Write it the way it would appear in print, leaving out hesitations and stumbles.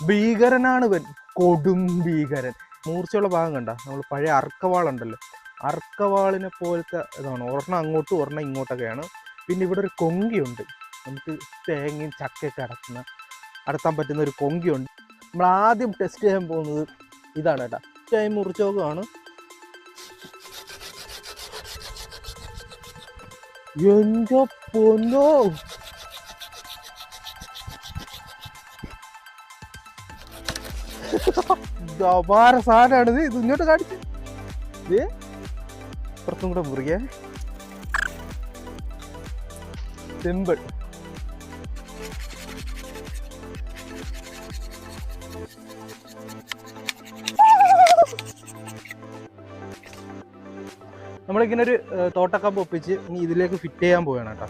ഭീകരനാണ് ഇവൻ, കൊടും ഭീകരൻ. മൂർച്ചയുള്ള ഭാഗം കണ്ട, നമ്മൾ പഴയ അർക്കവാളുണ്ടല്ലോ, അർക്കവാളിനെ പോലത്തെ ഇതാണ്. ഒരെണ്ണം അങ്ങോട്ടും ഒരെണ്ണം ഇങ്ങോട്ടൊക്കെയാണ്. പിന്നെ ഇവിടെ ഒരു കൊങ്കിയുണ്ട്, നമുക്ക് തേങ്ങയും ചക്കയൊക്കെ അടത്താൻ പറ്റുന്ന ഒരു കൊങ്കിയുണ്ട്. നമ്മൾ ആദ്യം ടെസ്റ്റ് ചെയ്യാൻ പോകുന്നത് ഇതാണ് കേട്ടോ. ടൈം മുറിച്ചോക്കാണ്. എൻ്റെ പൊന്നോ, അപാര സാധനമാണിത്. ഇത് ഇങ്ങോട്ട് കാണിച്ച് ഇത് പുറത്തും കൂടെ മുറിക്കേ. സിമ്പിൾ. നമ്മളിങ്ങനെ ഒരു തോട്ടക്കമ്പ് ഒപ്പിച്ച് ഇനി ഇതിലേക്ക് ഫിറ്റ് ചെയ്യാൻ പോവുകയാണ് കേട്ടോ.